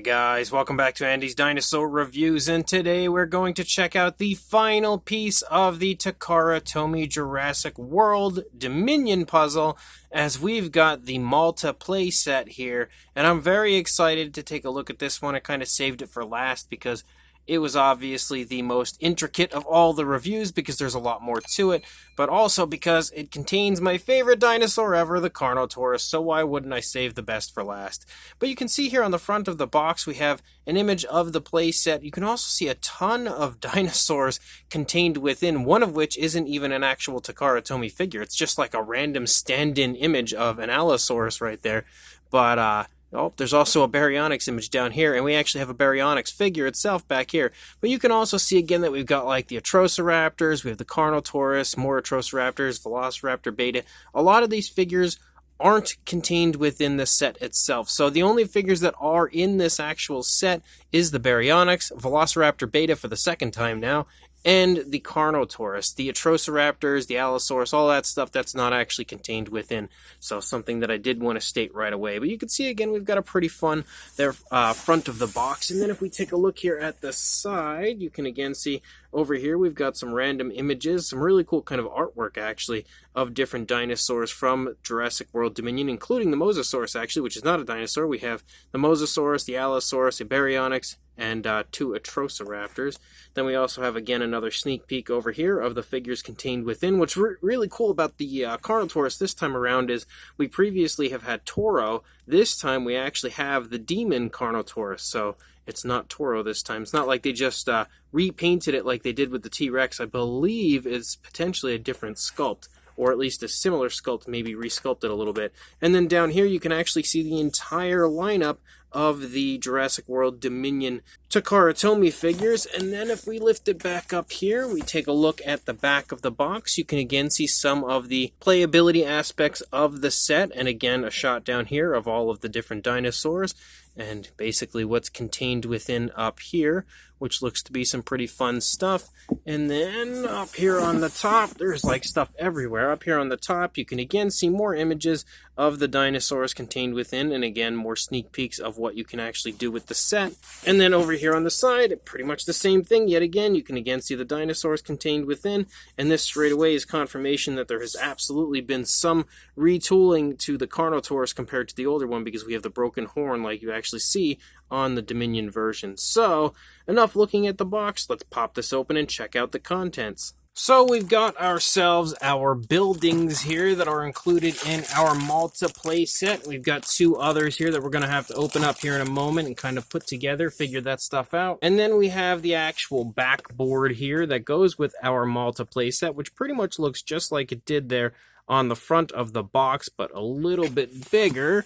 Hey guys, welcome back to Andy's Dinosaur Reviews, and today we're going to check out the final piece of the Takara Tomy Jurassic World Dominion puzzle, as we've got the Malta playset here, and I'm very excited to take a look at this one. I kind of saved it for last because it was obviously the most intricate of all the reviews because there's a lot more to it, but also because it contains my favorite dinosaur ever, the Carnotaurus, so why wouldn't I save the best for last? But you can see here on the front of the box we have an image of the playset. You can also see a ton of dinosaurs contained within, one of which isn't even an actual Takara Tomy figure. It's just like a random stand-in image of an Allosaurus right there. But, oh, there's also a Baryonyx image down here, and we actually have a Baryonyx figure itself back here. But you can also see again that we've got like the Atrociraptors, we have the Carnotaurus, more Atrociraptors, Velociraptor Beta. A lot of these figures aren't contained within the set itself. So the only figures that are in this actual set is the Baryonyx, Velociraptor Beta for the second time now, and the Carnotaurus. The Atrociraptors, the Allosaurus, all that stuff, that's not actually contained within. So something that I did want to state right away. But you can see again, we've got a pretty fun there front of the box. And then if we take a look here at the side, you can again see over here we've got some random images, some really cool kind of artwork actually of different dinosaurs from Jurassic World Dominion, including the Mosasaurus actually, which is not a dinosaur. We have the Mosasaurus, the Allosaurus, the Baryonyx, and two Atrociraptors. Then we also have again another sneak peek over here of the figures contained within. What's really cool about the Carnotaurus this time around is we previously have had Toro. This time we actually have the Demon Carnotaurus, so it's not Toro this time. It's not like they just repainted it like they did with the T-Rex. I believe it's potentially a different sculpt, or at least a similar sculpt, maybe resculpted a little bit. And then down here you can actually see the entire lineup of the Jurassic World Dominion Takara Tomy figures. And then if we lift it back up here, we take a look at the back of the box. You can again see some of the playability aspects of the set, and again a shot down here of all of the different dinosaurs and basically what's contained within up here, which looks to be some pretty fun stuff. And then up here on the top, there's like stuff everywhere. Up here on the top, you can again see more images of the dinosaurs contained within, and again more sneak peeks of what you can actually do with the set. And then over here on the side, pretty much the same thing yet again. You can again see the dinosaurs contained within, and this straight away is confirmation that there has absolutely been some retooling to the Carnotaurus compared to the older one, because we have the broken horn like you actually see on the Dominion version. So enough looking at the box, let's pop this open and check out the contents. So we've got ourselves our buildings here that are included in our Malta playset. We've got two others here that we're going to have to open up here in a moment and kind of put together, figure that stuff out. And then we have the actual backboard here that goes with our Malta playset, which pretty much looks just like it did there on the front of the box, but a little bit bigger.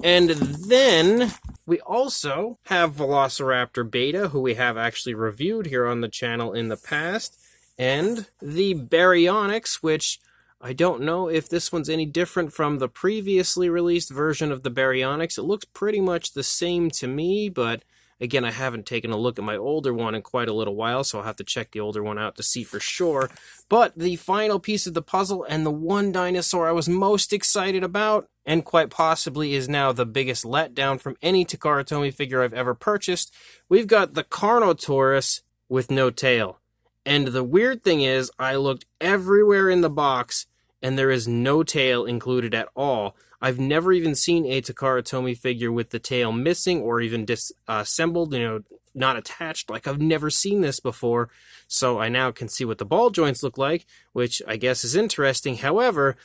And then we also have Velociraptor Beta, who we have actually reviewed here on the channel in the past, and the Baryonyx, which I don't know if this one's any different from the previously released version of the Baryonyx. It looks pretty much the same to me, but again, I haven't taken a look at my older one in quite a little while, so I'll have to check the older one out to see for sure. But the final piece of the puzzle, and the one dinosaur I was most excited about, and quite possibly is now the biggest letdown from any Takara Tomy figure I've ever purchased, we've got the Carnotaurus with no tail. And the weird thing is, I looked everywhere in the box, and there is no tail included at all. I've never even seen a Takara Tomy figure with the tail missing or even disassembled, not attached. Like, I've never seen this before. So I now can see what the ball joints look like, which I guess is interesting. However,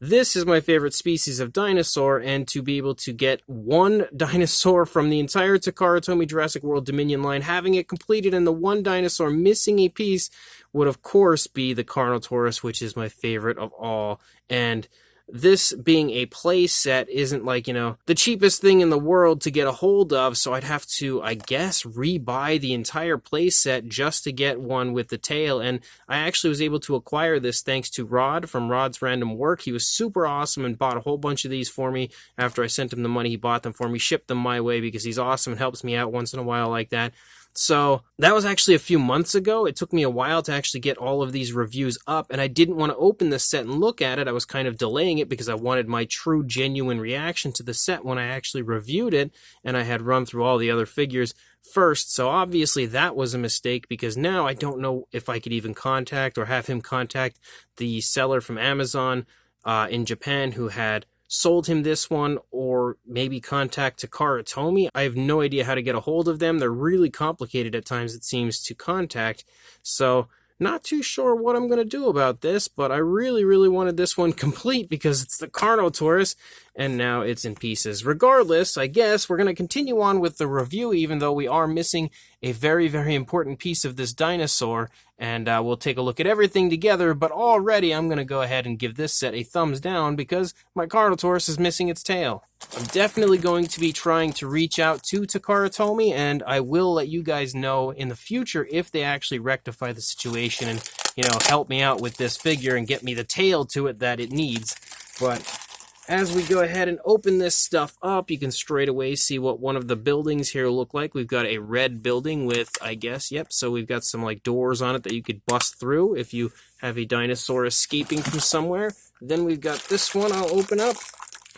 this is my favorite species of dinosaur, and to be able to get one dinosaur from the entire Takara Tomy Jurassic World Dominion line, having it completed and the one dinosaur missing a piece, would of course be the Carnotaurus, which is my favorite of all. And this being a play set isn't like, the cheapest thing in the world to get a hold of, so I'd have to, I guess, rebuy the entire play set just to get one with the tail. And I actually was able to acquire this thanks to Rod from Rod's Random Work. He was super awesome and bought a whole bunch of these for me. After I sent him the money, he bought them for me, shipped them my way because he's awesome and helps me out once in a while like that. So that was actually a few months ago. It took me a while to actually get all of these reviews up, and I didn't want to open the set and look at it. I was kind of delaying it because I wanted my true, genuine reaction to the set when I actually reviewed it, and I had run through all the other figures first. So obviously that was a mistake, because now I don't know if I could even contact or have him contact the seller from Amazon in Japan who had sold him this one, or maybe contact Takara Tomy. I have no idea how to get a hold of them. They're really complicated at times, it seems, to contact. So not too sure what I'm going to do about this, but I really, really wanted this one complete because it's the Carnotaurus, and now it's in pieces. Regardless, I guess we're going to continue on with the review, even though we are missing a very, very important piece of this dinosaur, and we'll take a look at everything together. But already I'm going to go ahead and give this set a thumbs down because my Carnotaurus is missing its tail. I'm definitely going to be trying to reach out to Takara Tomy, and I will let you guys know in the future if they actually rectify the situation and, you know, help me out with this figure and get me the tail to it that it needs. But as we go ahead and open this stuff up, you can straight away see what one of the buildings here look like. We've got a red building with, I guess, yep, so we've got some like doors on it that you could bust through if you have a dinosaur escaping from somewhere. Then we've got this one I'll open up.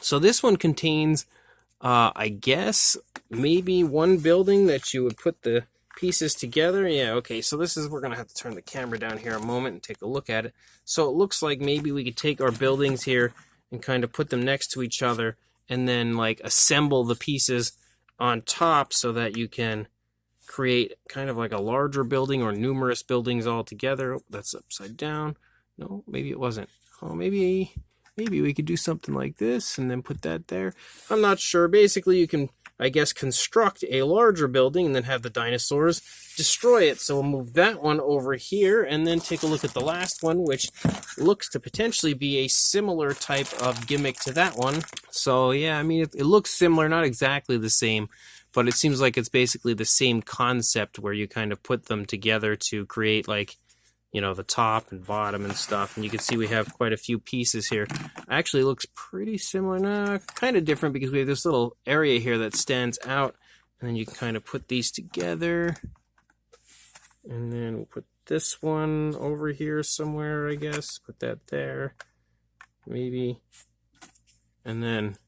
So this one contains, I guess, maybe one building that you would put the pieces together. Yeah, okay, so this is, we're going to have to turn the camera down here a moment and take a look at it. So it looks like maybe we could take our buildings here and kind of put them next to each other and then like assemble the pieces on top so that you can create kind of like a larger building or numerous buildings all together. Oh, that's upside down. No, maybe it wasn't. Oh, maybe we could do something like this and then put that there. I'm not sure. Basically, you can, I guess, construct a larger building and then have the dinosaurs destroy it. So we'll move that one over here and then take a look at the last one, which looks to potentially be a similar type of gimmick to that one. So yeah, I mean, it looks similar, not exactly the same, but it seems like it's basically the same concept where you kind of put them together to create, like, you know, the top and bottom and stuff. And you can see we have quite a few pieces here. Actually looks pretty similar. Nah, kind of different because we have this little area here that stands out. And then you can kind of put these together. And then we'll put this one over here somewhere, I guess. Put that there. Maybe. And then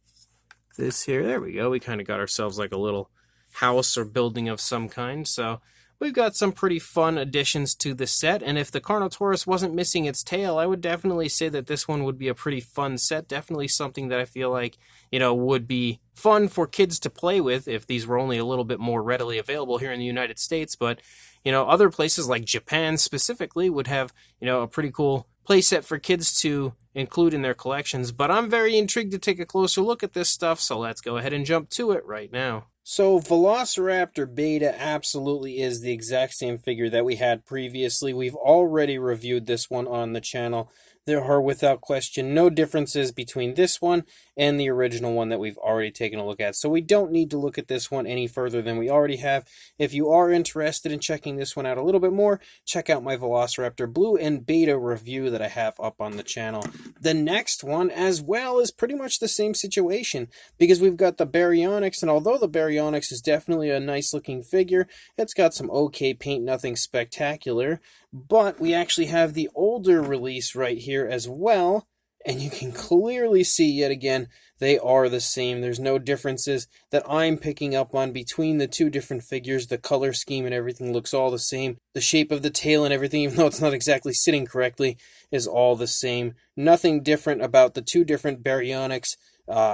this here. There we go. We kind of got ourselves like a little house or building of some kind. So we've got some pretty fun additions to the set, and if the Carnotaurus wasn't missing its tail, I would definitely say that this one would be a pretty fun set. Definitely something that I feel like, you know, would be fun for kids to play with if these were only a little bit more readily available here in the United States. But, you know, other places like Japan specifically would have, you know, a pretty cool playset for kids to include in their collections. But I'm very intrigued to take a closer look at this stuff, so let's go ahead and jump to it right now. So Velociraptor Beta absolutely is the exact same figure that we had previously. We've already reviewed this one on the channel. There are, without question, no differences between this one and the original one that we've already taken a look at. So we don't need to look at this one any further than we already have. If you are interested in checking this one out a little bit more, check out my Velociraptor Blue and Beta review that I have up on the channel. The next one as well is pretty much the same situation because we've got the Baryonyx, and although the Baryonyx is definitely a nice looking figure, it's got some okay paint, nothing spectacular. But we actually have the older release right here as well, and you can clearly see yet again they are the same. There's no differences that I'm picking up on between the two different figures. The color scheme and everything looks all the same. The shape of the tail and everything, even though it's not exactly sitting correctly, is all the same. Nothing different about the two different Baryonyx.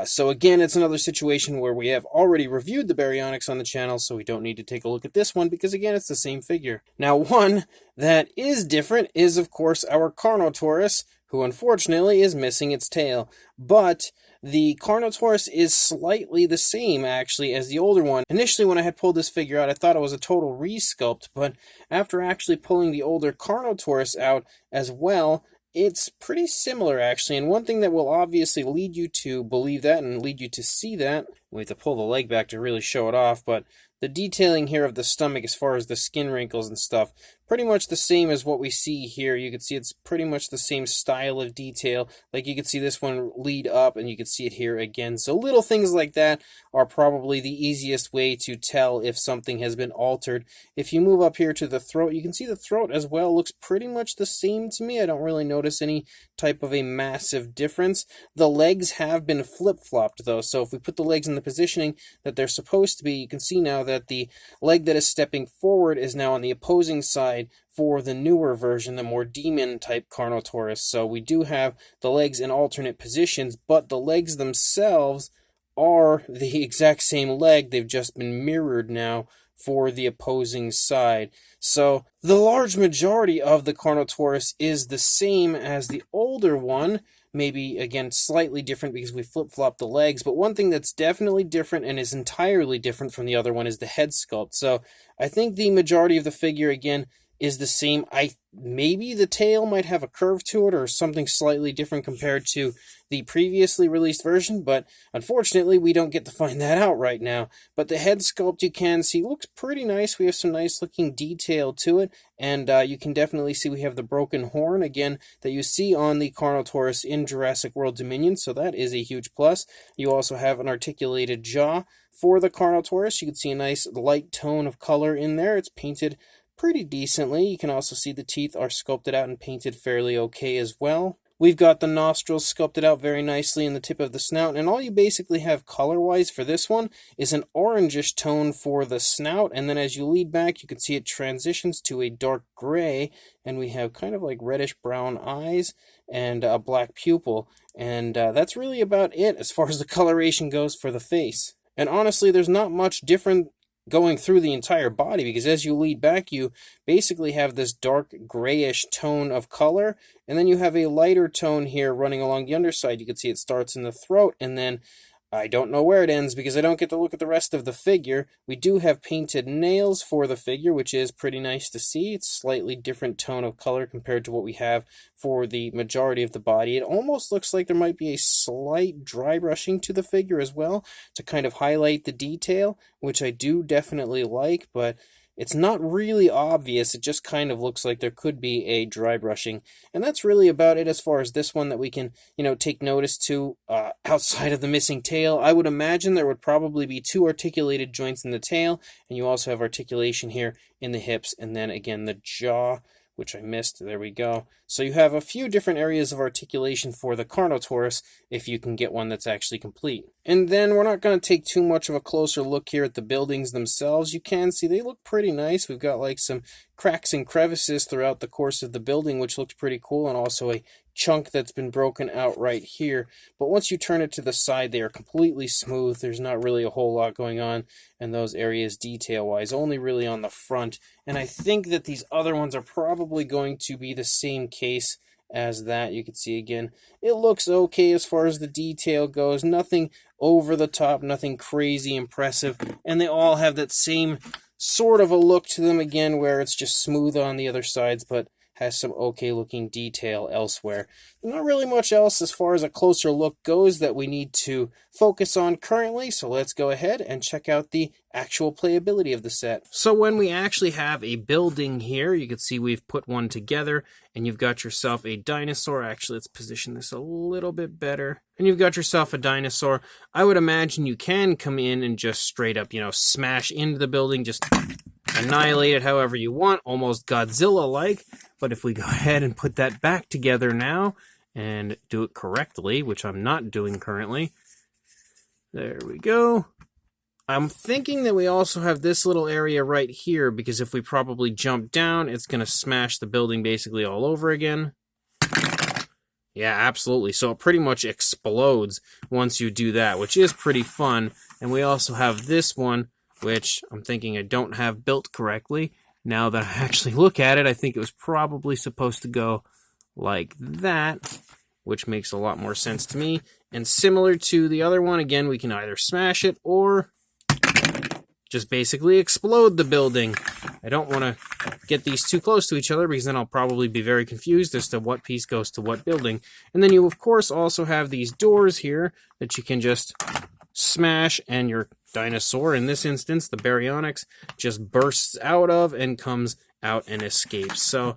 So again, it's another situation where we have already reviewed the Baryonyx on the channel, so we don't need to take a look at this one because, again, it's the same figure. Now, one that is different is, of course, our Carnotaurus, who unfortunately is missing its tail. But the Carnotaurus is slightly the same, actually, as the older one. Initially, when I had pulled this figure out, I thought it was a total resculpt, but after actually pulling the older Carnotaurus out as well, it's pretty similar, actually, and one thing that will obviously lead you to believe that and lead you to see that We have to pull the leg back to really show it off, but the detailing here of the stomach as far as the skin wrinkles and stuff, pretty much the same as what we see here. You can see it's pretty much the same style of detail. Like you can see this one lead up, and you can see it here again. So little things like that are probably the easiest way to tell if something has been altered. If you move up here to the throat, you can see the throat as well looks pretty much the same to me. I don't really notice any type of a massive difference. The legs have been flip-flopped though, so if we put the legs in the positioning that they're supposed to be, you can see now that the leg that is stepping forward is now on the opposing side for the newer version, the more demon-type Carnotaurus. So we do have the legs in alternate positions, but the legs themselves are the exact same leg. They've just been mirrored now for the opposing side. So the large majority of the Carnotaurus is the same as the older one. Maybe, again, slightly different because we flip-flop the legs, but one thing that's definitely different and is entirely different from the other one is the head sculpt. So I think the majority of the figure, again, is the same. Maybe the tail might have a curve to it or something slightly different compared to the previously released version, but unfortunately we don't get to find that out right now. But the head sculpt, you can see, looks pretty nice. We have some nice looking detail to it, and you can definitely see we have the broken horn again that you see on the Carnotaurus in Jurassic World Dominion, so that is a huge plus. You also have an articulated jaw for the Carnotaurus. You can see a nice light tone of color in there. It's painted pretty decently. You can also see the teeth are sculpted out and painted fairly okay as well. We've got the nostrils sculpted out very nicely in the tip of the snout, and all you basically have color-wise for this one is an orangish tone for the snout, and then as you lead back, you can see it transitions to a dark gray, and we have kind of like reddish-brown eyes and a black pupil, and that's really about it as far as the coloration goes for the face. And honestly, there's not much different going through the entire body, because as you lead back, you basically have this dark grayish tone of color, and then you have a lighter tone here running along the underside. You can see it starts in the throat, and then I don't know where it ends because I don't get to look at the rest of the figure. We do have painted nails for the figure, which is pretty nice to see. It's slightly different tone of color compared to what we have for the majority of the body. It almost looks like there might be a slight dry brushing to the figure as well to kind of highlight the detail, which I do definitely like, but it's not really obvious. It just kind of looks like there could be a dry brushing. And that's really about it as far as this one that we can, take notice to outside of the missing tail. I would imagine there would probably be 2 articulated joints in the tail, and you also have articulation here in the hips, and then again the jaw, which I missed. There we go. So you have a few different areas of articulation for the Carnotaurus if you can get one that's actually complete. And then we're not going to take too much of a closer look here at the buildings themselves. You can see they look pretty nice. We've got like some cracks and crevices throughout the course of the building, which looks pretty cool, and also a chunk that's been broken out right here. But once you turn it to the side, they are completely smooth. There's not really a whole lot going on in those areas detail-wise, only really on the front. And I think that these other ones are probably going to be the same case as that. You can see again, it looks okay as far as the detail goes. Nothing over the top, nothing crazy impressive. And they all have that same sort of a look to them again, where it's just smooth on the other sides, but has some okay looking detail elsewhere. Not really much else as far as a closer look goes that we need to focus on currently, so let's go ahead and check out the actual playability of the set. So when we actually have a building here, you can see we've put one together, and you've got yourself a dinosaur. Actually, let's position this a little bit better. And you've got yourself a dinosaur. I would imagine you can come in and just straight up, smash into the building, just annihilate it however you want, almost Godzilla-like. But if we go ahead and put that back together now and do it correctly, which I'm not doing currently, there we go. I'm thinking that we also have this little area right here, because if we probably jump down, it's going to smash the building basically all over again. Yeah, absolutely. So it pretty much explodes once you do that, which is pretty fun. And we also have this one, which I'm thinking I don't have built correctly. Now that I actually look at it, I think it was probably supposed to go like that, which makes a lot more sense to me. And similar to the other one, again, we can either smash it or just basically explode the building. I don't want to get these too close to each other, because then I'll probably be very confused as to what piece goes to what building. And then you, of course, also have these doors here that you can just smash, and your dinosaur, in this instance, the Baryonyx, just bursts out of and comes out and escapes. So,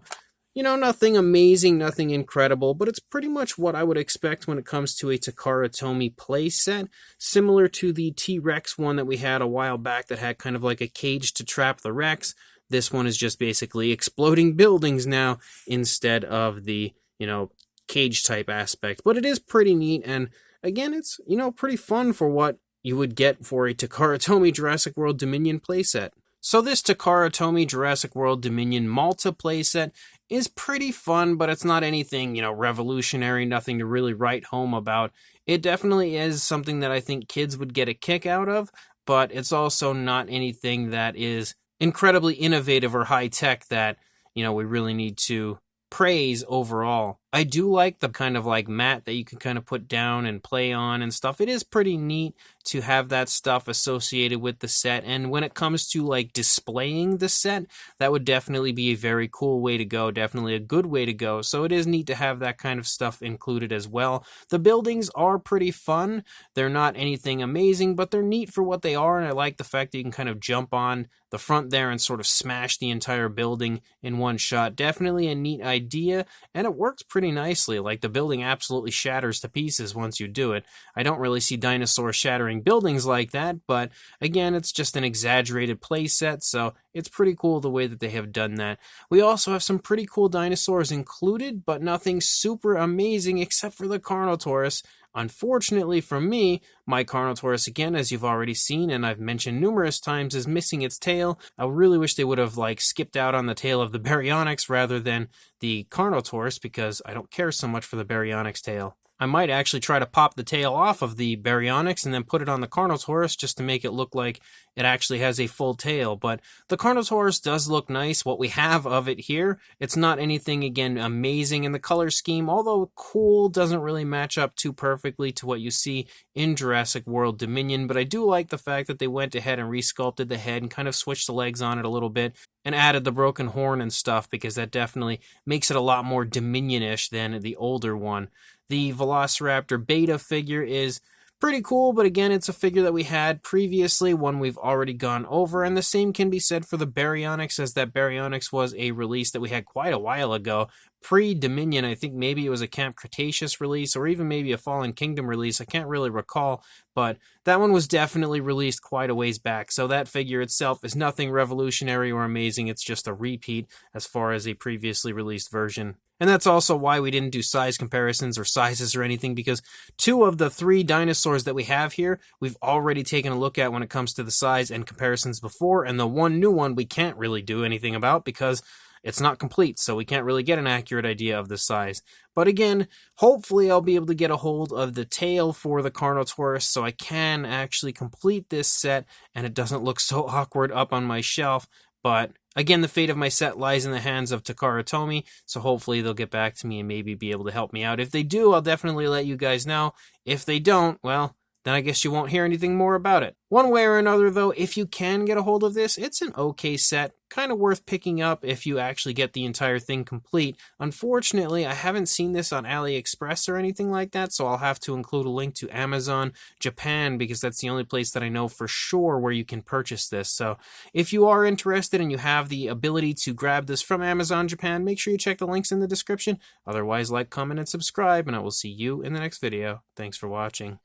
you know, nothing amazing, nothing incredible, but it's pretty much what I would expect when it comes to a Takara Tomy playset, similar to the T-Rex one that we had a while back that had kind of like a cage to trap the Rex. This one is just basically exploding buildings now instead of the, you know, cage type aspect. But it is pretty neat, and again, it's, you know, pretty fun for what you would get for a Takara Tomy Jurassic World Dominion playset. So this Takara Tomy Jurassic World Dominion Malta playset is pretty fun, but it's not anything, you know, revolutionary, nothing to really write home about. It definitely is something that I think kids would get a kick out of, but it's also not anything that is incredibly innovative or high-tech that, you know, we really need to praise overall. I do like the kind of like mat that you can kind of put down and play on and stuff. It is pretty neat to have that stuff associated with the set, and when it comes to like displaying the set, that would definitely be a very cool way to go, definitely a good way to go. So it is neat to have that kind of stuff included as well. The buildings are pretty fun. They're not anything amazing, but they're neat for what they are, and I like the fact that you can kind of jump on the front there and sort of smash the entire building in one shot. Definitely a neat idea, and it works pretty nicely. Like, the building absolutely shatters to pieces once you do it. I don't really see dinosaurs shattering buildings like that, but again, it's just an exaggerated playset, so it's pretty cool the way that they have done that. We also have some pretty cool dinosaurs included, but nothing super amazing except for the Carnotaurus. Unfortunately for me, my Carnotaurus, again, as you've already seen and I've mentioned numerous times, is missing its tail. I really wish they would have like skipped out on the tail of the Baryonyx rather than the Carnotaurus, because I don't care so much for the Baryonyx tail. I might actually try to pop the tail off of the Baryonyx and then put it on the Carnotaurus just to make it look like it actually has a full tail. But the Carnotaurus does look nice. What we have of it here, it's not anything, again, amazing in the color scheme, although cool, doesn't really match up too perfectly to what you see in Jurassic World Dominion. But I do like the fact that they went ahead and resculpted the head and kind of switched the legs on it a little bit and added the broken horn and stuff, because that definitely makes it a lot more Dominion-ish than the older one. The Velociraptor Beta figure is pretty cool, but again, it's a figure that we had previously, one we've already gone over, and the same can be said for the Baryonyx, as that Baryonyx was a release that we had quite a while ago, pre-Dominion. I think maybe it was a Camp Cretaceous release, or even maybe a Fallen Kingdom release, I can't really recall, but that one was definitely released quite a ways back, so that figure itself is nothing revolutionary or amazing, it's just a repeat as far as a previously released version. And that's also why we didn't do size comparisons or sizes or anything, because 2 of the 3 dinosaurs that we have here, we've already taken a look at when it comes to the size and comparisons before, and the one new one we can't really do anything about because it's not complete, so we can't really get an accurate idea of the size. But again, hopefully I'll be able to get a hold of the tail for the Carnotaurus so I can actually complete this set and it doesn't look so awkward up on my shelf. But again, the fate of my set lies in the hands of Takara Tomy, so hopefully they'll get back to me and maybe be able to help me out. If they do, I'll definitely let you guys know. If they don't, well, then I guess you won't hear anything more about it. One way or another, though, if you can get a hold of this, it's an okay set. Kind of worth picking up if you actually get the entire thing complete. Unfortunately, I haven't seen this on AliExpress or anything like that, so I'll have to include a link to Amazon Japan, because that's the only place that I know for sure where you can purchase this. So if you are interested and you have the ability to grab this from Amazon Japan, make sure you check the links in the description. Otherwise, like, comment, and subscribe, and I will see you in the next video. Thanks for watching.